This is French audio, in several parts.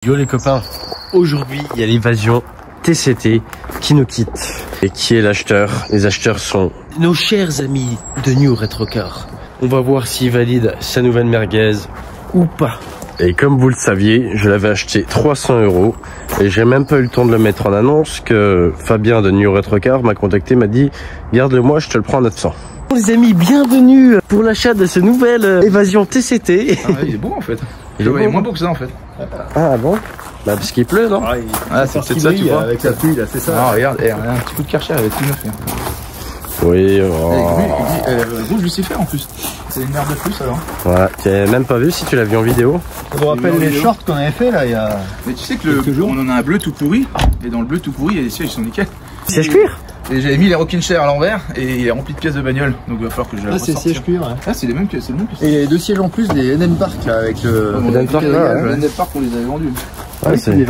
Yo les copains, aujourd'hui il y a l'évasion TCT qui nous quitte. Et qui est l'acheteur? Les acheteurs sont nos chers amis de New Retrocar. On va voir s'il valide sa nouvelle merguez ou pas. Et comme vous le saviez, je l'avais acheté 300 € et j'ai même pas eu le temps de le mettre en annonce que Fabien de New Retrocar m'a contacté, m'a dit garde-le moi, je te le prends à 900. Les amis, bienvenue pour l'achat de ce nouvel évasion TCT. Ah ouais, il est beau en fait. Il est moins beau que ça en fait. Ah bon? Bah parce qu'il pleut, non? Ah, c'est peut-être ça, tu vois. Avec la pluie, là, c'est ça. Ah, regarde, un petit coup de Karcher avec tout neuf. Oui, oh. Rouge Lucifer en plus. C'est une merde de plus alors. Voilà, tu n'avais même pas vu si tu l'as vu en vidéo. Ça vous rappelle les shorts qu'on avait fait là il y a. Mais tu sais que on en a un bleu tout pourri. Et dans le bleu tout pourri, il y a des sièges qui sont nickel. Siège cuir? Et j'avais mis les rocking chairs à l'envers et il est rempli de pièces de bagnole. Donc il va falloir que je. Ah, c'est siège cuir, ouais. Ah, c'est les mêmes que c'est le même que ça. Et il y a 2 sièges en plus des NN Park là avec le. NN Park, le NN Park, on les avait vendus. Ouais, c'est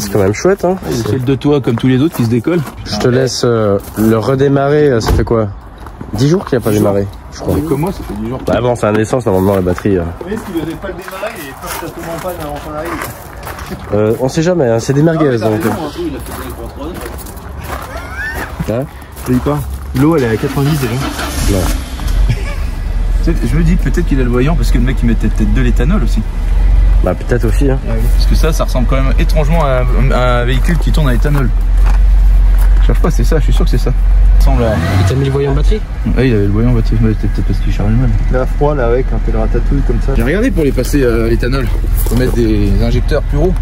c'est quand même chouette, hein. C'est le de toi comme tous les autres qui se décolle. Je te laisse le redémarrer, ça fait quoi? 10 jours qu'il n'a pas démarré, je crois. Comme moi, ça fait 10 jours. Bah bon, c'est un essence, normalement la batterie. Oui, parce qu'il ne devait pas le démarrer, il est peur que ça tombe en panne avant qu'on arrive. On sait jamais, hein, c'est des merguez donc. Hein? Je dis pas. L'eau elle est à 90 déjà. Non. Je me dis peut-être qu'il a le voyant parce que le mec il mettait peut-être de l'éthanol aussi. Bah peut-être aussi, hein. Parce que ça ressemble quand même étrangement à un véhicule qui tourne à l'éthanol. Je sais pas, c'est ça, je suis sûr que c'est ça. Semble à... Il t'a mis le voyant batterie? Ouais, il avait le voyant batterie, peut-être parce qu'il charge mal. Là froid là avec un peu de ratatouille comme ça. J'ai regardé pour les passer l'éthanol. Faut mettre des injecteurs Puro.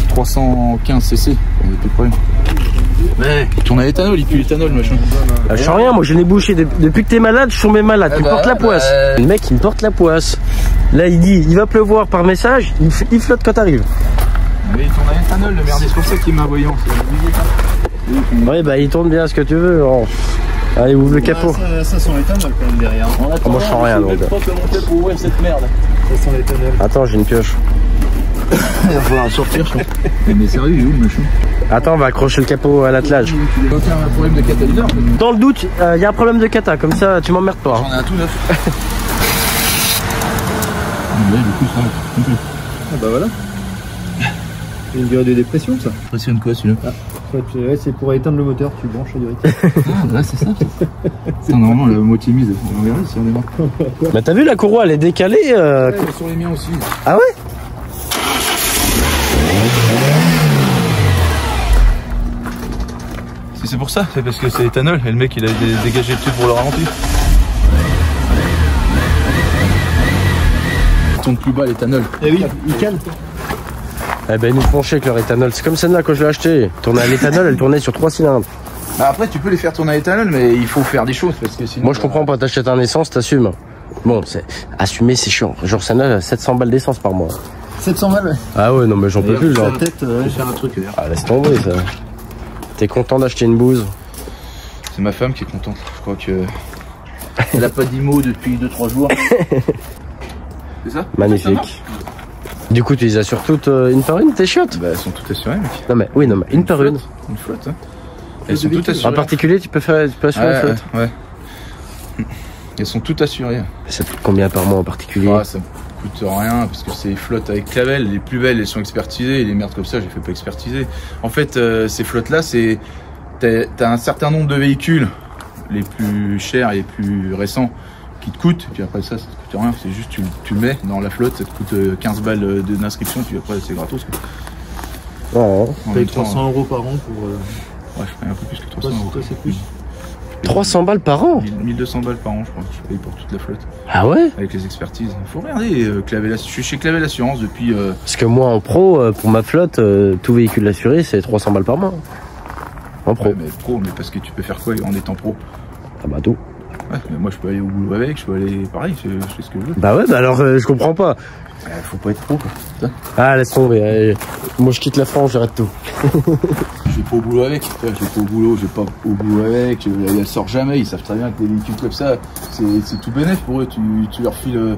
315 cc, il n'y a plus de problème. Ouais, il tourne à l'éthanol, il pue l'éthanol machin. Je sens rien, moi je n'ai bouché. Depuis que t'es malade, je suis tombé malade. Tu me portes la poisse. Le mec il me porte la poisse. Là il dit il va pleuvoir par message, il flotte quand t'arrives. Mais il tourne à l'éthanol, le merde, c'est pour ça qu'il m'a voyant. Ouais bah il tourne bien ce que tu veux. Oh. Allez ouvre le capot. Ça sent l'éthanol quand même derrière. Oh, moi je sens rien donc. Pour ouvrir cette merde. Ça sent l'éthanol. Attends, j'ai une pioche. Il va falloir sortir, je crois. Mais sérieux, il est où le machin? Attends, on va accrocher le capot à l'attelage. Il va faire un problème de catalyseur. Dans le doute, il y a un problème de cata, comme ça tu m'emmerdes pas. J'en ai un tout neuf. Ouais, du coup, ça va complet. Ah bah voilà. Une durée de dépression ça. Impressionne quoi celui-là? Ouais, c'est pour éteindre le moteur, tu branches la durée. Ah, là c'est ça. C'est normalement la moitié mise. On verra si on est mort. Mais t'as vu la courroie, elle est décalée Ouais, sur les miens aussi. Ah ouais? Si c'est pour ça, c'est parce que c'est éthanol et le mec il a dégagé le truc pour le ralentir. Il tourne plus bas l'éthanol. Eh oui, il cale. Eh ben ils nous font chier avec leur éthanol. C'est comme celle-là quand je l'ai acheté. Tournée à l'éthanol, elle tournait sur 3 cylindres. Bah après tu peux les faire tourner à l'éthanol mais il faut faire des choses parce que sinon... Moi je comprends pas, t'achètes un essence, t'assumes. Bon, assumer c'est chiant. Genre celle-là, 700 balles d'essence par mois. 700 balles, ouais. Ah ouais, non mais j'en peux plus genre. Peut-être faire un truc. Ah laisse tomber ça. T'es content d'acheter une bouse? C'est ma femme qui est contente. Je crois que... Elle a pas dit mot depuis 2-3 jours. C'est ça? Magnifique. Du coup tu les assures toutes une par une tes chiottes? Bah elles sont toutes assurées mec. Non mais oui, non mais une par une. Une flotte hein. Elles sont toutes assurées. En particulier tu peux assurer une flotte? Ouais. Elles sont toutes assurées. Ça te coûte combien par mois en particulier? Ah, ça me coûte rien parce que c'est des flottes avec clavel. Les plus belles elles sont expertisées et les merdes comme ça je les fais pas expertiser. En fait ces flottes là c'est... T'as un certain nombre de véhicules les plus chers et les plus récents qui te coûtent, et puis après ça te coûte rien, c'est juste tu le mets dans la flotte, ça te coûte 15 balles d'inscription, puis après c'est gratos quoi. Ouais. Tu payes 300 € par an pour... Ouais je paye un peu plus que 300 €. Toi c'est plus. 300 balles par an? 1200 balles par an je crois, je paye pour toute la flotte. Ah ouais? Avec les expertises. Faut regarder, je suis chez Clavel Assurance depuis... Parce que moi en pro, pour ma flotte, tout véhicule assuré c'est 300 balles par mois. En pro. Ouais, mais pro, mais parce que tu peux faire quoi en étant pro? Ah bah tout. Ouais, mais moi je peux aller au boulot avec, je peux aller pareil, je fais ce que je veux. Bah ouais, bah alors je comprends pas. Faut pas être pro quoi. Ça. Ah laisse tomber, allez. Moi je quitte la France, j'arrête tout. Je vais pas au boulot avec, je vais pas au boulot, je vais pas au boulot avec, elle sort jamais, ils savent très bien que des véhicules comme ça, c'est tout bénef pour eux, tu leur files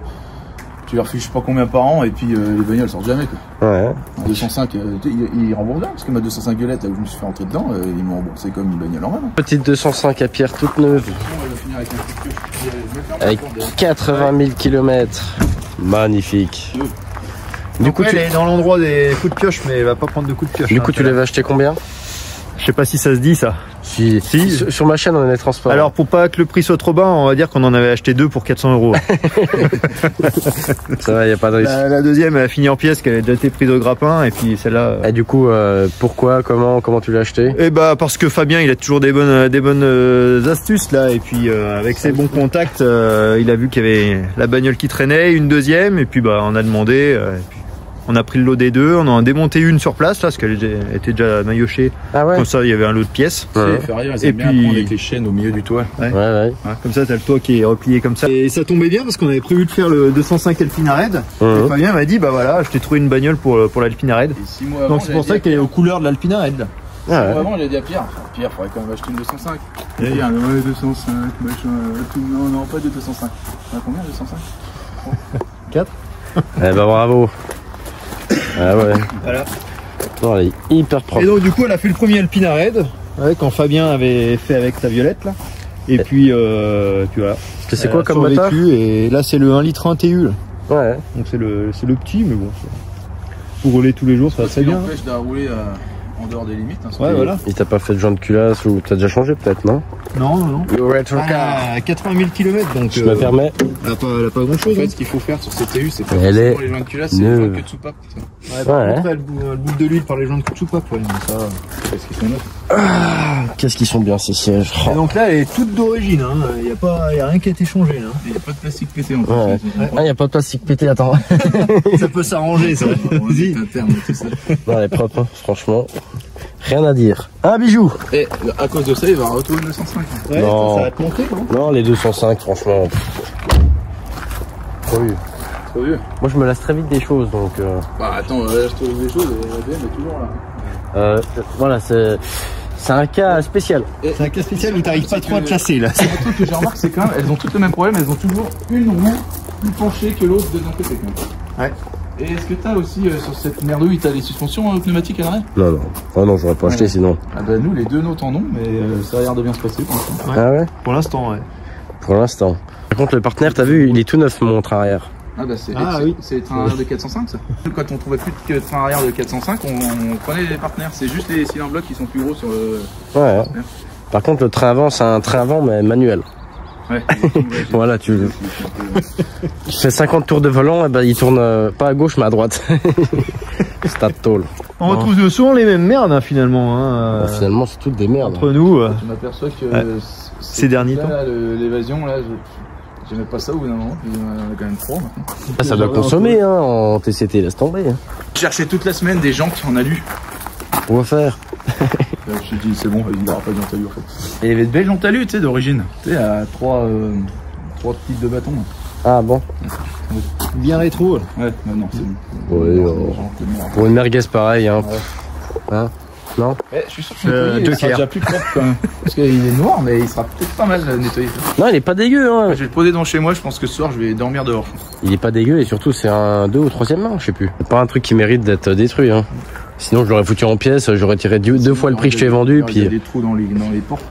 je sais pas combien par an et puis les bagnoles sortent jamais quoi. Ouais. En 205, ils remboursent bien parce que ma 205 Violette là où je me suis fait rentrer dedans, ils m'ont remboursé comme une bagnole en main. Petite 205 à pierre toute neuve. Avec 80 000 km. Magnifique. Du coup, elle est dans l'endroit des coups de pioche, mais elle va pas prendre de coups de pioche. Du coup, tu l'avais acheté combien? Je sais pas si ça se dit ça. Si. Sur ma chaîne, on est transparent. Alors pour pas que le prix soit trop bas, on va dire qu'on en avait acheté 2 pour 400 €. Ça va, y a pas de risque. La deuxième, elle a fini en pièces, qu'elle a déjà été prise au grappin, et puis celle-là. Et du coup, pourquoi, comment tu l'as acheté? Eh bah parce que Fabien, il a toujours des bonnes astuces là, et puis avec ses bons contacts, il a vu qu'il y avait la bagnole qui traînait, une deuxième, et puis bah on a demandé. Et puis, on a pris le lot des deux, on en a démonté une sur place là, parce qu'elle était déjà maillotchée. Ah ouais. Comme ça, il y avait un lot de pièces. Ouais. Et puis avec les chaînes au milieu du toit. Ouais. Comme ça, t'as le toit qui est replié comme ça. Et ça tombait bien parce qu'on avait prévu de faire le 205 Alpinared. Et Fabien m'a dit, bah voilà, je t'ai trouvé une bagnole pour l'Alpinared. Donc c'est pour ça qu'elle est aux couleurs de l'Alpinared là. Vraiment, il a dit à Pierre, faudrait quand même acheter une 205. Il a dit, ouais, 205, machin, tout. Non, pas de 205. On a combien, 205? 4. Eh bah bravo. Ah ouais. Voilà. Non, elle est hyper propre. Et donc du coup, elle a fait le premier Alpinared, quand Fabien avait fait avec sa Violette là. Et puis voilà. C'est quoi comme moteur? Et là, c'est le 1,1 litre TU. Là. Ouais. Donc c'est le petit, mais bon. Pour rouler tous les jours, ça va très bien. Ça empêche de rouler en dehors des limites. Hein, ouais, voilà. Il t'a pas fait de joint de culasse ou t'as déjà changé peut-être, non? Non. À 80 000 km, donc. Je me permets. Elle a pas grand chose. En fait, ce qu'il faut faire sur ces TU, c'est pas elle est les joints de culasse, c'est les joints de soupape. Elle bouffe de l'huile par les joints de soupape. Ça. Qu'est-ce qu'ils sont neufs? Qu'est-ce qu'ils sont bien ces sièges. Et donc là, elle est toute d'origine. Il y a rien qui a été changé. Il n'y a pas de plastique pété en plus. Ouais. Ah, il n'y a pas de plastique pété, attends. Ça peut s'arranger, ça. Vas-y. Non, elle est propre, hein, franchement. Rien à dire. Un bijou. Et à cause de ça, il va retrouver le 205. Ouais, non. Ça va te monter, non? Non, les 205, franchement. Trop vieux. Trop vieux. Moi, je me lasse très vite des choses, donc. Bah attends, là, je trouve des choses, la BM est toujours là. Voilà, c'est un cas spécial. C'est un cas spécial où t'arrives pas trop à te lasser, là. C'est un truc que j'ai remarqué, c'est quand même, elles ont toutes le même problème, elles ont toujours une roue plus penchée que l'autre de d'un côté. Ouais. Et est-ce que t'as aussi sur cette merdouille, t'as les suspensions pneumatiques à l'arrière? Non. Ah non, j'aurais pas acheté sinon. Ah bah nous, les deux nôtres en ont, mais ça a l'air de bien se passer pour l'instant. Ah ouais? Pour l'instant, ouais. Pour l'instant. Par contre, le partenaire, t'as vu, il est tout neuf, mon montre arrière. Ah bah c'est oui. les trains arrière de 405 ça. Quand on trouvait plus de trains arrière de 405, on prenait les partenaires. C'est juste les cylindres blocs qui sont plus gros sur le... Ouais. Par contre, le train avant, c'est un train avant, mais manuel. Ouais. Voilà, tu fais 50 tours de volant, et ben il tourne pas à gauche, mais à droite. Stade tôle. On retrouve souvent les mêmes merdes, hein, finalement. Hein, finalement, c'est toutes des merdes. Entre nous. Je m'aperçois que ces derniers temps. L'évasion, là, j'aimais pas ça au bout d'un moment. Il y en a quand même trop maintenant. Ah, ça doit consommer hein, en TCT, laisse tomber. Hein. Je cherchais toute la semaine des gens qui en alu. Pour faire. Je me suis dit, c'est bon, il n'aura pas de jantalu en fait. Et il y avait de belles jantalus, tu sais, d'origine. Tu sais, à trois types de bâtons. Ah bon? Bien rétro. Ouais, non, c'est bon. Ouais, pour une merguez pareil, hein. Ouais. Hein? Non? Je suis sûr que il sera déjà plus propre quand même. Parce qu'il est noir, mais il sera peut-être pas mal nettoyé. Non, il est pas dégueu, hein. Je vais le poser dans chez moi, je pense que ce soir je vais dormir dehors. Il est pas dégueu et surtout c'est un 2 ou 3e main, je sais plus. C'est pas un truc qui mérite d'être détruit, hein. Sinon je l'aurais foutu en pièces, j'aurais tiré deux fois le prix que je t'ai vendu. Il y a des trous dans les portes.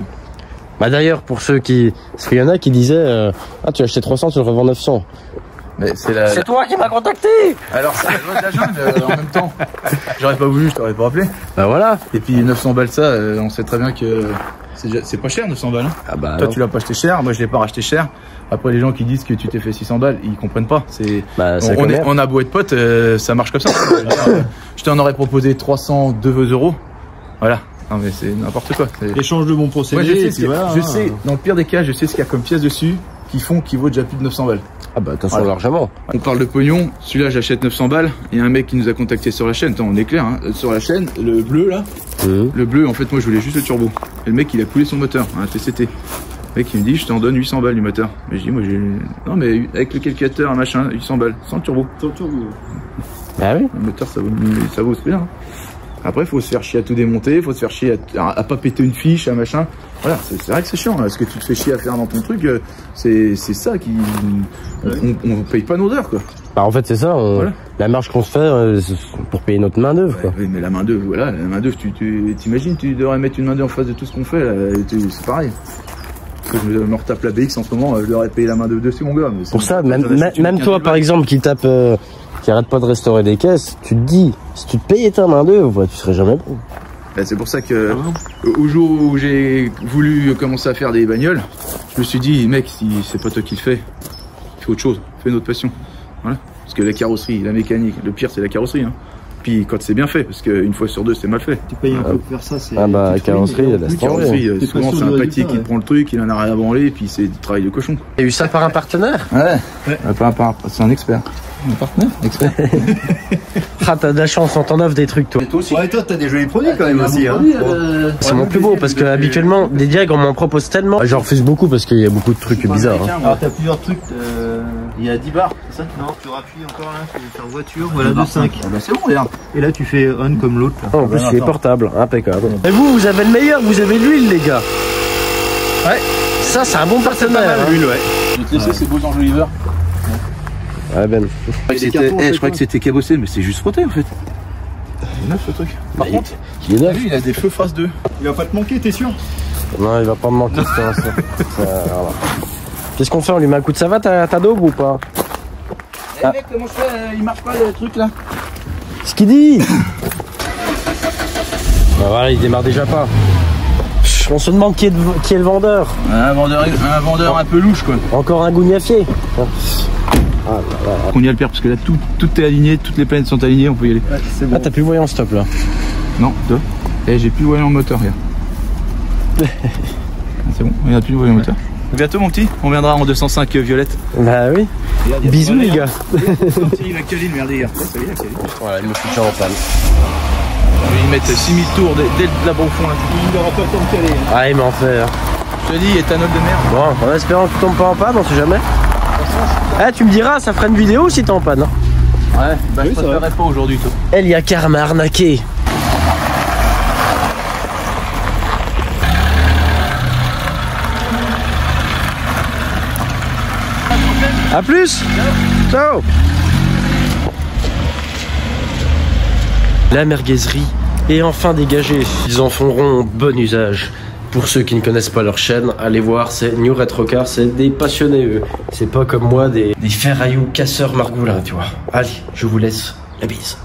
Bah d'ailleurs, pour ceux qui... Parce qu'il y en a qui disaient ah, tu as acheté 300, tu le revends 900. Mais c'est toi qui m'as contacté. Alors c'est la loi de la jungle en même temps. J'aurais pas voulu, je t'aurais pas appelé. Bah voilà. Et puis 900 balles ça, on sait très bien que c'est pas cher 900 balles. Hein. Ah bah toi tu l'as pas acheté cher, moi je l'ai pas racheté cher. Après les gens qui disent que tu t'es fait 600 balles, ils comprennent pas. On a beau être potes, ça marche comme ça. Je t'en aurais proposé 302 €. Voilà. Non mais c'est n'importe quoi. Échange de bons procédés. Je sais, dans le pire des cas, je sais ce qu'il y a comme pièces dessus qui vaut déjà plus de 900 balles. Ah bah attention largement. On parle de pognon, celui-là j'achète 900 balles. Il y a un mec qui nous a contacté sur la chaîne, attends on est clair, hein, sur la chaîne, le bleu là, le bleu en fait moi je voulais juste le turbo. Et le mec il a coulé son moteur, un TCT. Le mec il me dit je t'en donne 800 balles du moteur. Mais je dis moi j'ai... Non mais avec le calculateur, un machin, 800 balles, sans le turbo. Sans le turbo. Ah oui. Le moteur ça vaut ce prix là. Après, il faut se faire chier à tout démonter, il faut se faire chier à pas péter une fiche, à machin. Voilà, c'est vrai que c'est chiant. Ce que tu te fais chier à faire dans ton truc, c'est ça qui... On paye pas nos heures, quoi. Bah en fait, c'est ça. Voilà. La marge qu'on se fait pour payer notre main d'œuvre, quoi. Oui, mais la main d'œuvre, voilà, la main d'œuvre, t'imagines, tu devrais mettre une main d'œuvre en face de tout ce qu'on fait, là, c'est pareil. que je me retape la BX en ce moment, je leur ai payé la main de dessus, mon gars. Mais Pour ça, même toi, par exemple, qui tape, qui arrête pas de restaurer des caisses, tu te dis, si tu te payais ta main d'œuvre, bah, tu serais jamais bon. C'est pour ça que au jour où j'ai voulu commencer à faire des bagnoles, je me suis dit, mec, si c'est pas toi qui le fais, fais autre chose, fais une autre passion. Voilà. Parce que la carrosserie, la mécanique, le pire c'est la carrosserie. Hein. Puis quand c'est bien fait, parce qu'une fois sur deux c'est mal fait. Tu payes un peu pour faire ça, c'est. Ah bah la carrosserie, il y a la carrosserie, souvent c'est un pâtier qui prend le truc, il en a rien à branler, et puis c'est du travail de cochon. Il y a eu ça par un partenaire? Ouais. C'est un expert. Un partenaire, expert. Ah, t'as de la chance, on t'en offre des trucs, toi. Et toi aussi. Ouais, toi, t'as des jolis produits quand même aussi. Hein. C'est mon plus beau parce que habituellement, des diags, on m'en propose tellement. J'en refuse beaucoup parce qu'il y a beaucoup de trucs bizarres. Hein. Alors, t'as plusieurs trucs. Il y a 10 bars, c'est ça? Non, tu rappuies encore là, tu veux faire voiture, voilà, de 5. Ah bah c'est bon, regarde. Et là, tu fais on comme l'autre. En plus, il est portable, impeccable. Et vous avez le meilleur, vous avez l'huile, les gars. Ouais. Ça, c'est un bon partenaire. L'huile, ouais. Je vais te laisser ces beaux enjoliveurs. Ouais, Ben. Je crois que c'était cabossé, mais c'est juste frotté en fait. Il est neuf ce truc. Par contre, il est neuf. Lui, il a des feux phase 2. Il va pas te manquer, t'es sûr? Non, il va pas me manquer ça. Voilà. Qu'est-ce qu'on fait? On lui met un coup de savate à ta daube ou pas? Eh mec, comment je fais? Il marche pas le truc là? Ce qu'il dit. Bah voilà, il démarre déjà pas. On se demande qui est le vendeur. Un vendeur un peu louche quoi. Encore un gougnafier. Ah, on y a le pire parce que là tout est aligné, toutes les planètes sont alignées, on peut y aller. Ouais, c'est bon. Ah, t'as plus voyant stop là? Non, toi. Eh, j'ai plus voyant moteur, regarde. C'est bon, il n'y a plus voyant moteur. Bientôt mon petit, on viendra en 205 violette. Bah oui. Bisous les gars. Sorti la Caline, merde les gars. Salut la Caline. Voilà, il me fout en panne. Je vais y mettre 6000 tours dès là-bas au fond là. Il n'aura pas le temps de caler. Ah, il m'en fait. Hein. Je te dis, éthanol de merde. Bon, en espérant que tu tombes pas en panne, on sait jamais. Eh, tu me diras, ça fera une vidéo si t'es en panne. Hein. Ouais, bah oui, je préférerais pas aujourd'hui toi. Elle y a qu'à m'arnaquer. A plus. Ciao. La merguezerie est enfin dégagée. Ils en feront bon usage. Pour ceux qui ne connaissent pas leur chaîne, allez voir, c'est New Retro Car, c'est des passionnés eux. C'est pas comme moi, des ferrailloux casseurs margoulins, tu vois. Allez, je vous laisse, la bise.